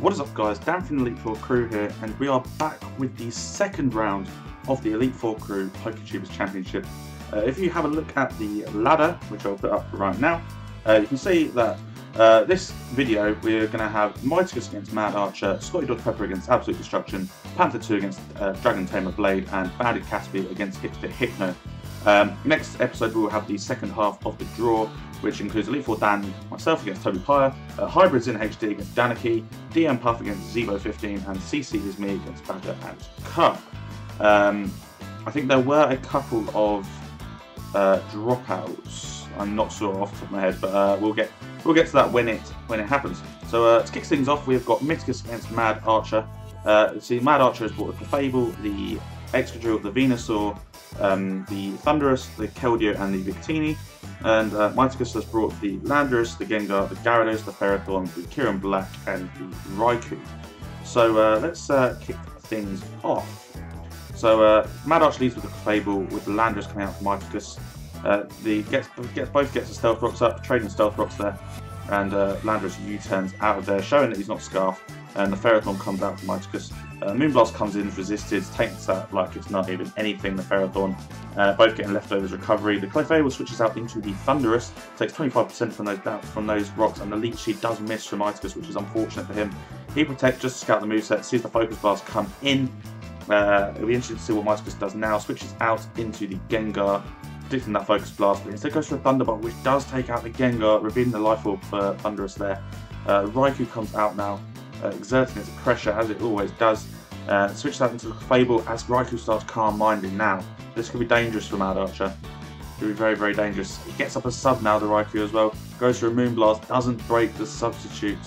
What is up guys, Dan from EliteFourCrew here, and we are back with the second round of the EliteFourCrew PokéTubers Championship. If you have a look at the ladder, which I'll put up right now, you can see that this video we're going to have Mighticus against MadArcher, Scotty Dodge Pepper against Absolute Destruction, Panther 2 against Dragon Tamer Blade, and Banded Caspy against Hipster Hypno. Next episode we will have the second half of the draw, which includes EliteFour Dan, myself against Toby Pyre, Hybrids in HD against Daniki, DM Puff against Zevo15, and CC is me against Badger and Cup. I think there were a couple of dropouts. I'm not sure off the top of my head, but we'll get to that when it happens. So to kick things off, we've got Miticus against MadArcher. See, MadArcher has brought the Clefable, the Excadrill, the Venusaur, the Thundurus, the Keldeo, and the Victini. And Miticus has brought the Landorus, the Gengar, the Gyarados, the Ferrothorn, the Kyurem Black, and the Raikou. So let's kick things off. So MadArcher leads with the Clefable, with the Landorus coming out from Miticus. Both gets the Stealth Rocks up, trading Stealth Rocks there, and Landorus U-turns out of there, showing that he's not Scarfed, and the Ferrothorn comes out from Miticus. Moonblast comes in, resisted, takes that like it's not even anything, the Ferrothorn. Both getting leftovers recovery. The Clefable switches out into the Thundurus, takes 25% from those rocks, and the Leech Seed does miss from Miticus, which is unfortunate for him. He protects just to scout the moveset, sees the Focus Blast come in. It'll be interesting to see what Miticus does now. Switches out into the Gengar, predicting that Focus Blast, but instead goes for a Thunderbolt, which does take out the Gengar, revealing the Life Orb for Thundurus there. Raikou comes out now, exerting its pressure as it always does. Switches out into the Clefable as Raikou starts Calm Minding now. This could be dangerous for MadArcher. It could be very, very dangerous. He gets up a sub now, the Raikou as well. Goes for a Moonblast, doesn't break the substitute.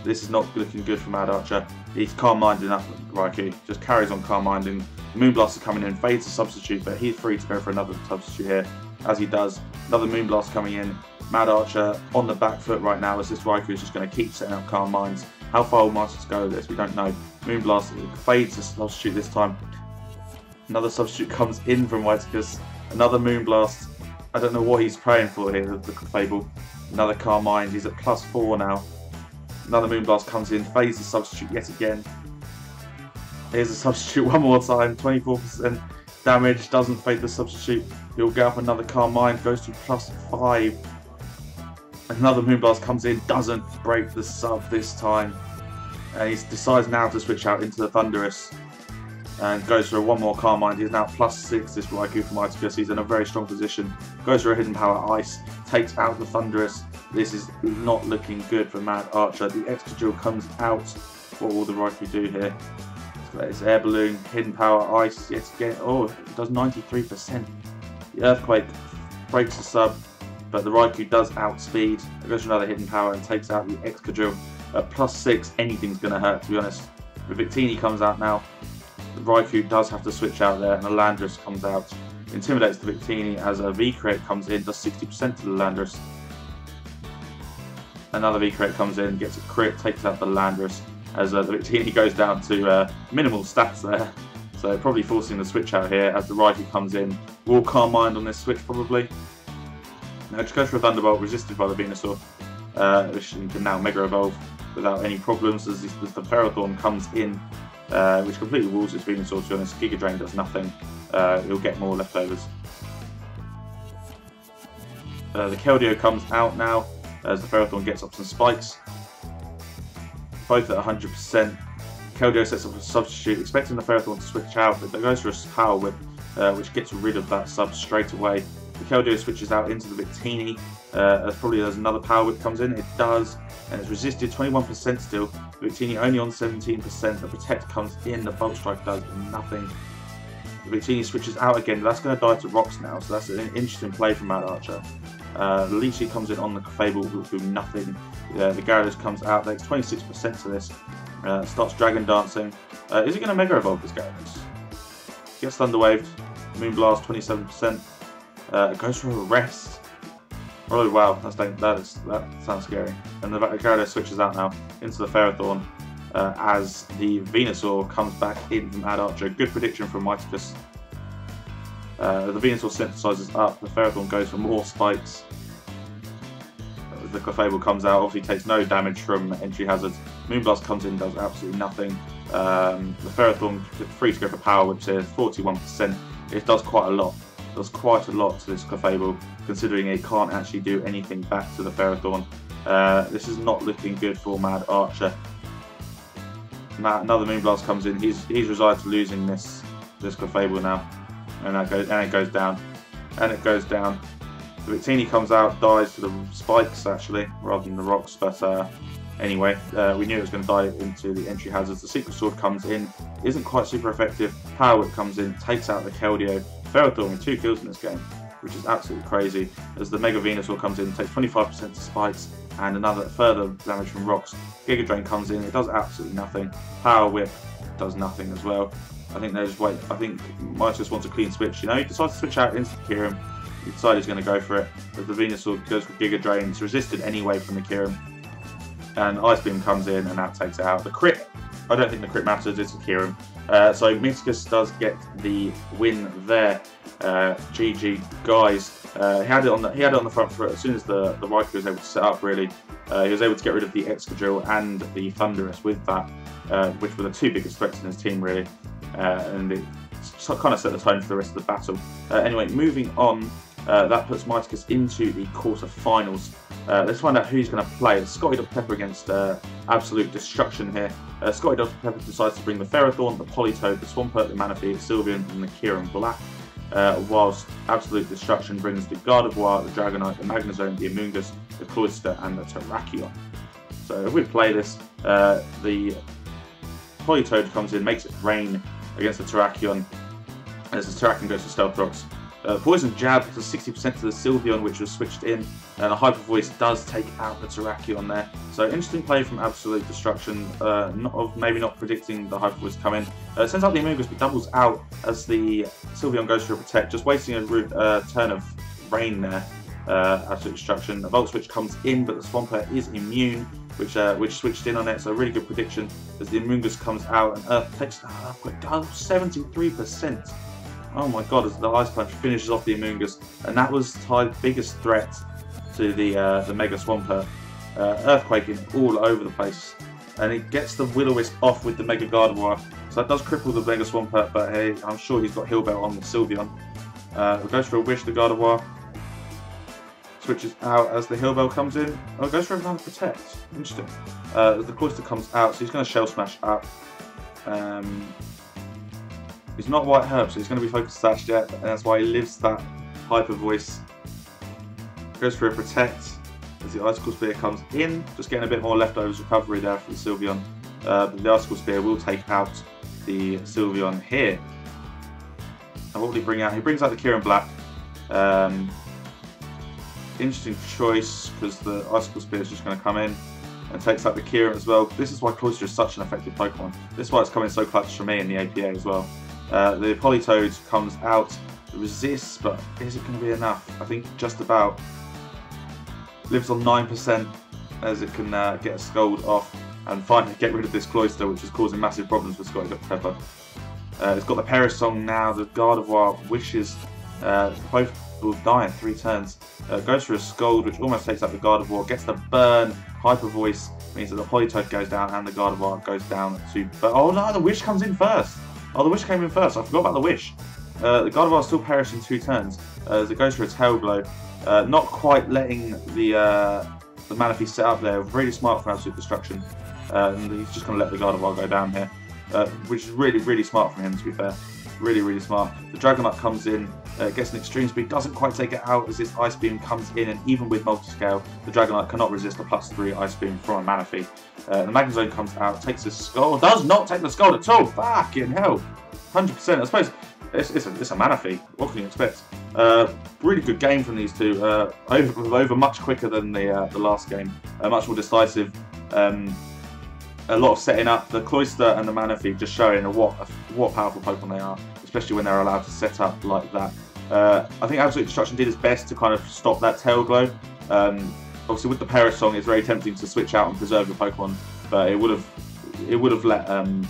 This is not looking good for MadArcher. He's Calm Minding up Raikou, just carries on Calm Minding. Moonblast is coming in, fades the substitute, but he's free to go for another substitute here, as he does. Another Moonblast coming in. MadArcher on the back foot right now, as this Raikou is just going to keep setting up Calm Minds. How far will Miticus go with this? We don't know. Moonblast fades the substitute this time. Another substitute comes in from Miticus. Another Moonblast. I don't know what he's praying for here, the Clefable. Another Calm Mind. He's at +4 now. Another Moonblast comes in, fades the substitute yet again. Here's a substitute one more time. 24% damage. Doesn't fade the substitute. He'll get up another Calm Mind. Goes to +5. Another Moonblast comes in, doesn't break the sub this time, and he decides now to switch out into the Thundurus and goes for one more Calm Mind. He's now +6, this Raikou from Miticus. He's in a very strong position, goes for a Hidden Power Ice, takes out the Thundurus. This is not looking good for MadArcher. The Excadrill comes out. What will the Raikou do here? It's Air Balloon, Hidden Power Ice yet again. Oh, it does 93%. The Earthquake breaks the sub, but the Raikou does outspeed. It goes for another Hidden Power and takes out the Excadrill. At +6, anything's going to hurt, to be honest. The Victini comes out now. The Raikou does have to switch out there, and the Landorus comes out. Intimidates the Victini as a V-Crit comes in, does 60% to the Landorus. Another V-Crit comes in, gets a crit, takes out the Landorus, as the Victini goes down to minimal stats there. So probably forcing the switch out here as the Raikou comes in. Will Calm Mind on this switch probably. Now just goes for a Thunderbolt, resisted by the Venusaur, which you can now Mega Evolve without any problems as the Ferrothorn comes in, which completely walls its Venusaur, to be honest. Giga Drain does nothing, he'll get more leftovers. The Keldeo comes out now as the Ferrothorn gets up some spikes, both at 100%. Keldeo sets up a substitute, expecting the Ferrothorn to switch out, but it goes for a Power Whip, which gets rid of that sub straight away. The Keldeo switches out into the Victini, there's another Power Whip comes in, it does, and it's resisted 21% still. The Victini only on 17%, the Protect comes in, the Bulk Strike does nothing. The Victini switches out again, that's going to die to Rocks now, so that's an interesting play from MadArcher. The Leech Seed comes in on the Clefable, will do nothing. The Gyarados comes out, takes 26% to this, starts Dragon Dancing. Is he going to Mega Evolve this Gyarados? Gets Thunder Waved, Moonblast 27%. Goes for a Rest. Oh wow, that sounds scary. And the Gyarados switches out now into the Ferrothorn as the Venusaur comes back in from MadArcher. Good prediction from Miticus. The Venusaur synthesizes up, the Ferrothorn goes for more spikes. the Clefable comes out, obviously takes no damage from entry hazards. Moonblast comes in, does absolutely nothing. The Ferrothorn, free to go for Power Whip here, 41%. It does quite a lot. It does quite a lot to this Clefable, considering it can't actually do anything back to the Ferrothorn. This is not looking good for MadArcher. Another Moonblast comes in. He's resigned to losing this Clefable now, and it goes down, and it goes down. The Victini comes out, dies to the spikes actually, rather than the rocks. But anyway, we knew it was going to die into the entry hazards. The Secret Sword comes in, isn't quite super effective. Power Whip comes in, takes out the Keldeo. Ferrothorn with 2 kills in this game, which is absolutely crazy. As the Mega Venusaur comes in, takes 25% to spikes and further damage from rocks. Giga Drain comes in, it does absolutely nothing. Power Whip does nothing as well. I think they just wait. I think Midas wants a clean switch. You know, he decides to switch out into the Kyurem. He decided he's going to go for it. But the Venusaur goes for Giga Drain. It's resisted anyway from the Kyurem. And Ice Beam comes in and that takes it out. The crit, I don't think the crit matters, it's a Kyurem. So Miscus does get the win there. GG guys. He had it on the front foot as soon as the Raikou was able to set up. Really, he was able to get rid of the Excadrill and the Thundurus with that, which were the 2 biggest threats in his team really, and it kind of set the tone for the rest of the battle. Anyway, moving on. That puts Miticus into the quarterfinals. Let's find out who he's going to play. It's Scotty Dr. Pepper against Absolute Destruction here. Scotty Dr. Pepper decides to bring the Ferrothorn, the Politoed, the Swampert, the Manaphy, the Sylveon, and the Kyurem Black. Whilst Absolute Destruction brings the Gardevoir, the Dragonite, the Magnezone, the Amoonguss, the Cloyster, and the Terrakion. So if we play this, the Politoed comes in, makes it rain against the Terrakion, as the Terrakion goes for Stealth Rocks. Poison Jab does 60% to the Sylveon, which was switched in, and a Hyper Voice does take out the Terrakion there. So interesting play from Absolute Destruction, maybe not predicting the Hyper Voice to come in. Sends out the Amoonguss, but doubles out as the Sylveon goes for a Protect, just wasting a turn of rain there. Absolute Destruction. A Volt Switch comes in, but the Swampert is immune, which switched in on it, so a really good prediction as the Amoonguss comes out and Earth takes 73%. Oh my god, as the Ice Punch finishes off the Amoonguss, and that was Ty's biggest threat to the Mega Swampert. Earthquaking all over the place, and it gets the Will-O-Wisp off with the Mega Gardevoir, so that does cripple the Mega Swampert, but hey, I'm sure he's got Heal Bell on the Sylveon. Goes for a Wish, the Gardevoir. Switches out as the Heal Bell comes in. Oh, goes for another Protect. Interesting. The Cloyster comes out, so he's going to Shell Smash up. He's not White Herb, so he's going to be Focus Sash yet, and that's why he lives that Hyper Voice. Goes for a Protect as the Icicle Spear comes in, just getting a bit more leftovers recovery there for the Sylveon. But the Icicle Spear will take out the Sylveon here. And what will he bring out? He brings out the Kyurem Black. Interesting choice, because the Icicle Spear is just going to come in and takes out the Kyurem as well. This is why Cloyster is such an effective Pokemon. This is why it's coming so clutch for me in the APA as well. The Politoed comes out, resists, but is it going to be enough? I think just about. Lives on 9% as it can get a Scald off and finally get rid of this Cloyster, which is causing massive problems for Scotty Dr. Pepper. It's got the Perisong now, the Gardevoir wishes, both will die in 3 turns. Goes for a Scald, which almost takes out the Gardevoir, gets the burn. Hyper Voice means that the Politoed goes down and the Gardevoir goes down too. But oh no, the Wish comes in first. Oh, the Wish came in first. I forgot about the Wish. The Gardevoir still perished in 2 turns as it goes for a Tail Glow. Not quite letting the Manaphy set up there. Really smart from Absolute Destruction. And he's just going to let the Gardevoir go down here, which is really, really smart from him, to be fair. Really, really smart. The Dragonite comes in, gets an Extreme Speed, doesn't quite take it out as this Ice Beam comes in, and even with Multiscale, the Dragonite cannot resist a +3 Ice Beam from a Manaphy. The Magnezone comes out, takes the Scald, does not take the Scald at all! Fucking hell! 100%, I suppose. It's a Manaphy. What can you expect? Really good game from these two. Over much quicker than the last game. Much more decisive. A lot of setting up. The Cloyster and the Manaphy just showing what powerful Pokemon they are, especially when they're allowed to set up like that. I think Absolute Destruction did its best to kind of stop that Tail Glow. Obviously, with the Perisong, it's very tempting to switch out and preserve your Pokemon, but it would have let the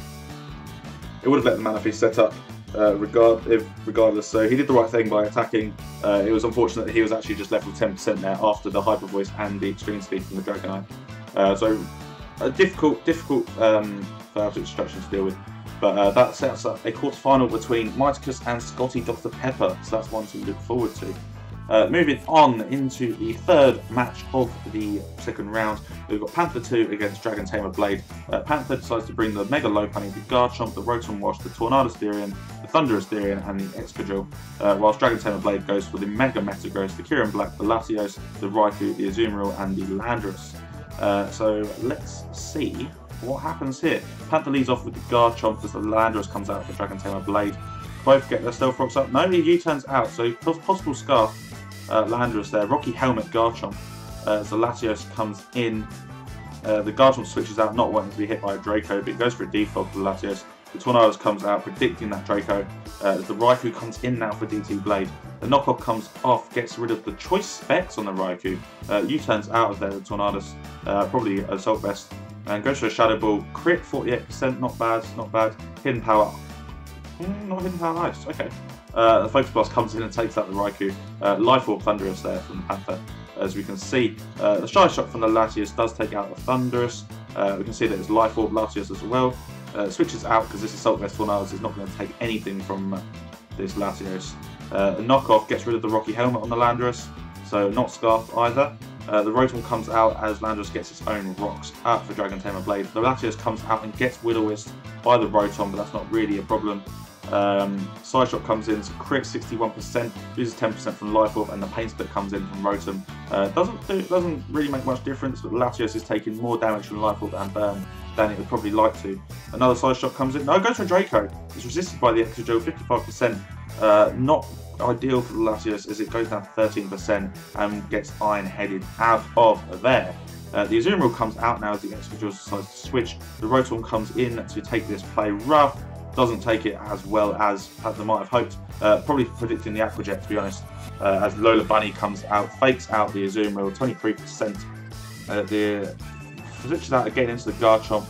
Manaphy set up. regardless. So he did the right thing by attacking. It was unfortunate that he was actually just left with 10% there after the Hyper Voice and the Extreme Speed from the Dragonite. So difficult for Absolute Destruction to deal with. But that sets up a quarterfinal between Mighticus and Scotty Dr. Pepper, so that's one to look forward to. Moving on into the third match of the second round, we've got Panther 2 against Dragon Tamer Blade. Panther decides to bring the Mega Lopunny, the Garchomp, the Rotom Wash, the Tornado Therian, the Thunderous Therian, and the Excadrill, whilst Dragon Tamer Blade goes for the Mega Metagross, the Kyurem Black, the Latios, the Raikou, the Azumarill, and the Landorus. So let's see what happens here. Panther leads off with the Garchomp as the Landorus comes out for Dragon Tamer Blade. Both get their Stealth Rocks up. No, he U-turns out, so possible Scarf. Landorus there. Rocky Helmet Garchomp. As the Latios comes in. The Garchomp switches out, not wanting to be hit by a Draco, but it goes for a defog for the Latios. The Tornadoes comes out, predicting that Draco. As the Raikou comes in now for DT Blade. The knockoff comes off, gets rid of the Choice Specs on the Raikou. U-turns out of there, the Tornadoes. Probably Assault Vest. And goes for a Shadow Ball. Crit 48%, not bad, not bad. Hidden Power. Not Hidden Power, nice, okay. The Focus Blast comes in and takes out the Raikou. Life Orb Thunderous there from the Panther. As we can see, the Shy Shot from the Latios does take out the Thunderous. We can see that it's Life Orb Latios as well. Switches out because this Assault Vest Tornadoes is not going to take anything from this Latios. The knockoff gets rid of the Rocky Helmet on the Landorus, so not Scarf either. The Rotom comes out as Landorus gets its own rocks out for Dragon Tamer Blade. The Latios comes out and gets Will-O-Wisp by the Rotom, but that's not really a problem. Side Shot comes in, so crit 61%, loses 10% from Life Orb, and the Pain Split comes in from Rotom. Doesn't really make much difference, but the Latios is taking more damage from Life Orb and Burn than it would probably like to. Another Side Shot comes in. No, it goes for Draco. It's resisted by the Excadrill, 55%. Not ideal for the Latios as it goes down to 13% and gets Iron Headed out of there. The Azumarill comes out now as the Excadrill decides to switch. The Rotom comes in to take this play rough. Doesn't take it as well as they might have hoped. Probably predicting the Aqua Jet, to be honest. As Lola Bunny comes out, fakes out the Azumarill, 23%. The switches out again into the Garchomp.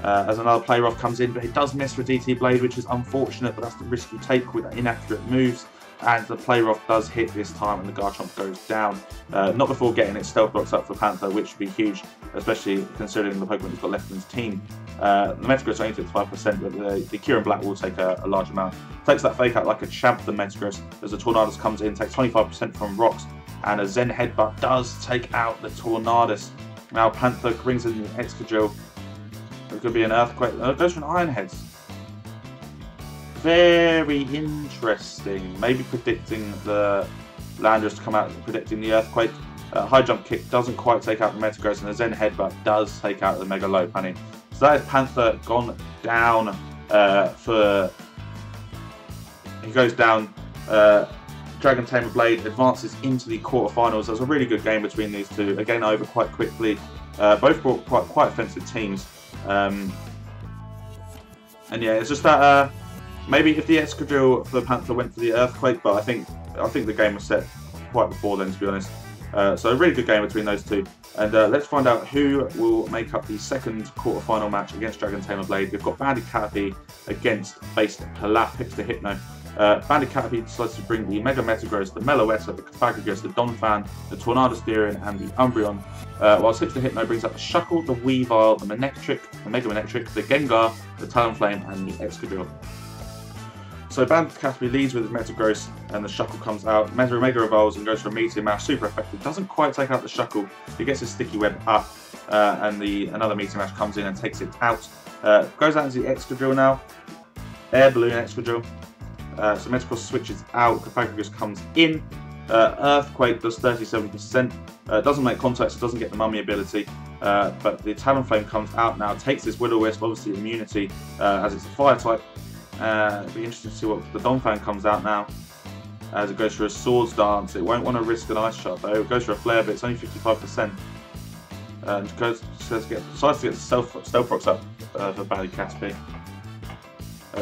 As another play rough comes in, but it does miss for DT Blade, which is unfortunate, but that's the risk you take with inaccurate moves. And the play rough does hit this time and the Garchomp goes down. Not before getting its Stealth Rocks up for Panther, which would be huge, especially considering the Pokemon he's got left in his team. The Metagross only takes 5%, but the Kyurem Black will take a large amount. Takes that fake out like a champ, the Metagross, as the Tornadus comes in, takes 25% from rocks, and a Zen Headbutt does take out the Tornadus. Now Panther brings in the Excadrill. It could be an Earthquake. It goes for an Iron Heads. Very interesting. Maybe predicting the Landorus to come out, predicting the Earthquake. High Jump Kick doesn't quite take out the Metagross, and the Zen Headbutt does take out the Mega Lopunny. So that is Panther gone down he goes down. Dragon Tamer Blade advances into the quarterfinals. There's a really good game between these two. Again, over quite quickly. Both brought quite offensive teams. And yeah, it's just that maybe if the Excadrill for the Panther went for the Earthquake, but I think the game was set quite before then, to be honest. So a really good game between those two. And let's find out who will make up the second quarterfinal match against Dragon Tamer Blade. We've got Banded Caterpie against Based Palaf, picks the Hypno. Banded Caterpie decides to bring the Mega Metagross, the Meloetta, the Cofagrigus, the Donphan, the Tornado Therian, and the Umbreon. While Hits the Hypno brings up the Shuckle, the Weavile, the Manectric, the Mega Manectric, the Gengar, the Talonflame, and the Excadrill. So Banded Caterpie leads with his Metagross, and the Shuckle comes out. Mega Evolves and goes for a Meteor Mash, super effective. Doesn't quite take out the Shuckle. He gets his Sticky Web up, and another Meteor Mash comes in and takes it out. Goes out into the Excadrill now. Air Balloon Excadrill. So Metagross switches out. Cofagrigus comes in. Earthquake does 37%. Doesn't make contact, so doesn't get the Mummy ability. But the Talonflame comes out now. Takes this Will-O-Wisp, obviously immunity, as it's a fire type. It'll be interesting to see what the Donphan comes out now. As it goes for a Swords Dance. It won't want to risk an Ice Shot though. It goes for a Flare, but it's only 55%. And decides to get the Stealth Rocks up for Banded Caterpie.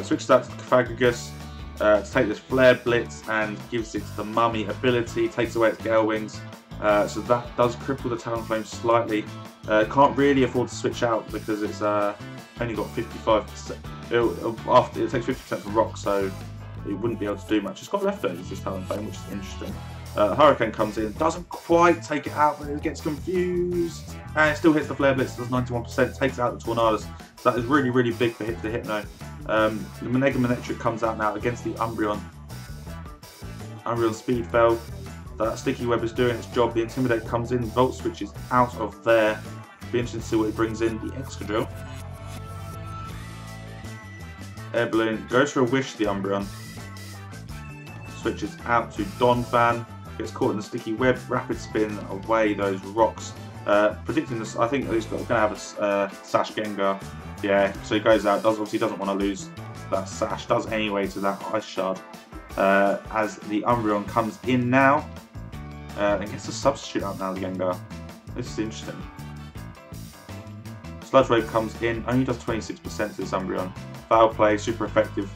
Switches out to Cofagrigus to take this Flare Blitz and gives it the Mummy ability. Takes away its Gale Wings. So that does cripple the Talonflame slightly. Can't really afford to switch out because it's only got 55%. It takes 50% from Rock, so it wouldn't be able to do much. It's got leftovers this Talonflame, which is interesting. Hurricane comes in, doesn't quite take it out, but it gets confused. And it still hits the Flare Blitz, does 91%, takes out the Tornadus. So that is really, really big for Hit the Hypno. The Mega Manectric comes out now against the Umbreon. Umbreon Speed fell. That Sticky Web is doing its job. The Intimidate comes in, Volt Switch is out of there. Be interesting to see what it brings in. The Excadrill. Air Balloon goes for a Wish, the Umbreon. Switches out to Donphan. Gets caught in the Sticky Web. Rapid Spin away those rocks. Predicting this, I think he's going to have a Sash Gengar. Yeah, so he goes out. Obviously doesn't want to lose that Sash. Does anyway to that Ice Shard. As the Umbreon comes in now. And gets a substitute out now, the Gengar. This is interesting. Sludge Wave comes in. Only does 26% to this Umbreon. Foul Play, super effective.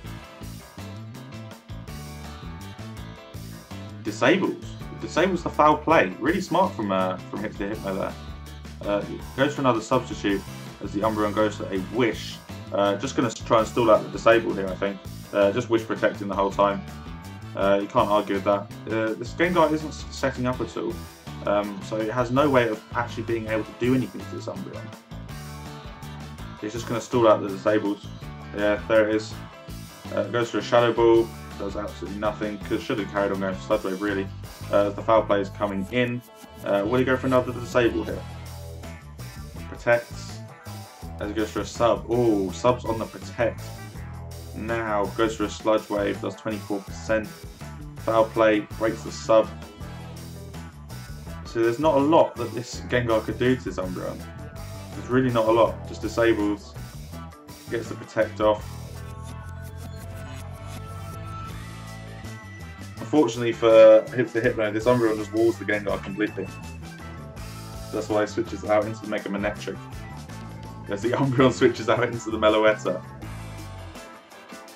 Disables the Foul Play. Really smart from Hit the Hypno there. Goes for another substitute as the Umbreon goes for a Wish. Just going to try and stall out the Disable here, I think. Just Wish protecting the whole time. You can't argue with that. This Gengar isn't setting up at all, so it has no way of actually being able to do anything to this Umbreon. It's just going to stall out the Disables. Yeah, there it is. Goes for a Shadow Ball. Does absolutely nothing, because should have carried on going for Sludge Wave really. The Foul Play is coming in. Will he go for another Disable here? Protects. As he goes for a Sub. Oh, Subs on the Protect. Now goes for a Sludge Wave, does 24%. Foul Play, breaks the Sub. So there's not a lot that this Gengar could do to this Umbreon. There's really not a lot, just disables. Gets the Protect off. Unfortunately for Hit the Hypno, this Umbreon just walls the Gengar completely. That's why it switches out into the Mega Manectric. As the Umbreon switches out into the Meloetta.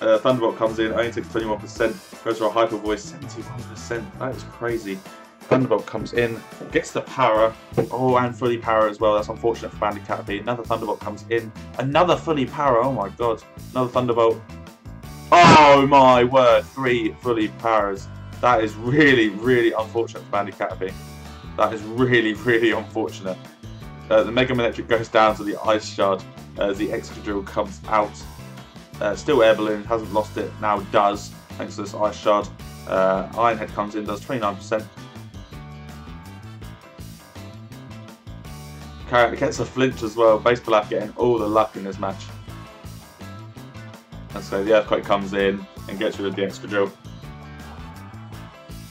Thunderbolt comes in, only takes 21%, goes for a Hyper Voice, 71%, that is crazy. Thunderbolt comes in, gets the power, oh, and fully power as well, that's unfortunate for Banded Caterpie. Another Thunderbolt comes in, another fully power, oh my god, another Thunderbolt. Oh my word, 3 fully powers. That is really, really unfortunate for Banded Caterpie. That is really, really unfortunate. The Mega Manectric goes down to the Ice Shard as the Excadrill comes out. Still Air Balloon, hasn't lost it, now does, thanks to this Ice Shard. Iron Head comes in, does 29%. Carrot gets a flinch as well, Base Pilaf getting all the luck in this match. And so the Earthquake comes in and gets rid of the Excadrill.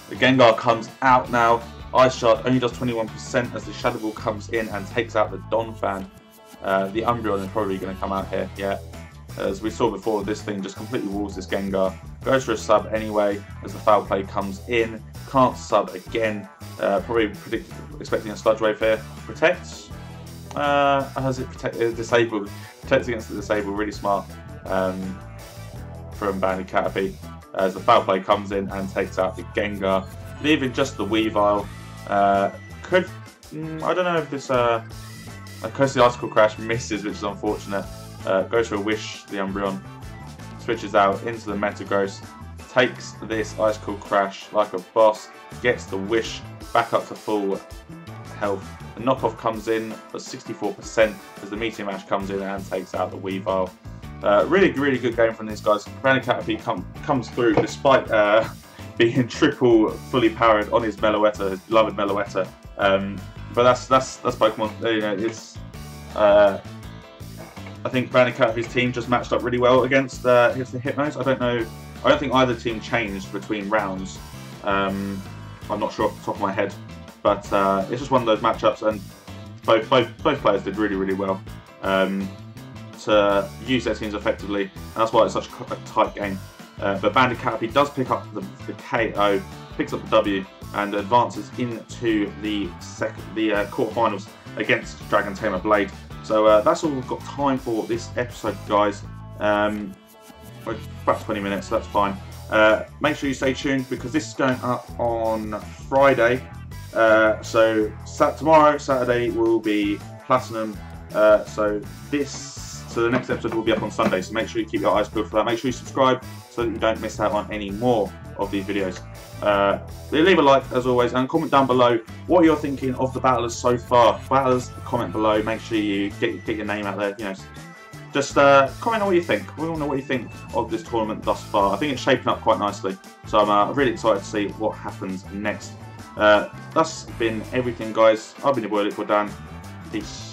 The Gengar comes out now. Ice Shard only does 21% as the Shadow Ball comes in and takes out the Donphan. The Umbreon is probably going to come out here, yeah. As we saw before, this thing just completely walls this Gengar. Goes for a Sub anyway as the Foul Play comes in. Can't Sub again. Probably expecting a Sludge Wave here. Protects. Has it disabled? Protects against the Disable, really smart from Banded Caterpie. As the Foul Play comes in and takes out the Gengar, leaving just the Weavile. I don't know if this because the Icicle Crash misses, which is unfortunate. Goes for a Wish, the Umbreon. Switches out into the Metagross. Takes this Icicle Crash like a boss. Gets the Wish back up to full health. The Knockoff comes in for 64% as the Meteor Mash comes in and takes out the Weavile. Really, really good game from these guys. Banded Caterpie comes through despite being triple fully powered on his Meloetta, his beloved Meloetta. But that's Pokemon. You know, it's. I think Banded Caterpie's team just matched up really well against the Hypnos. I don't think either team changed between rounds. I'm not sure off the top of my head, but it's just one of those matchups, and both players did really, really well to use their teams effectively, and that's why it's such a tight game. But Banded Caterpie does pick up the KO, picks up the W, and advances into the quarterfinals against Dragon Tamer Blade. So that's all we've got time for this episode, guys. We're about 20 minutes, so that's fine. Make sure you stay tuned because this is going up on Friday. So tomorrow, Saturday, will be Platinum. So this So the next episode will be up on Sunday, so make sure you keep your eyes peeled for that. Make sure you subscribe so that you don't miss out on any more of these videos. Leave a like as always, and comment down below what you're thinking of the battlers so far. Battlers, comment below. Make sure you get your name out there. You know, just comment on what you think. We all know what you think of this tournament thus far. I think it's shaping up quite nicely, so I'm really excited to see what happens next. That's been everything, guys. I've been your boy EliteFourCrew. Peace.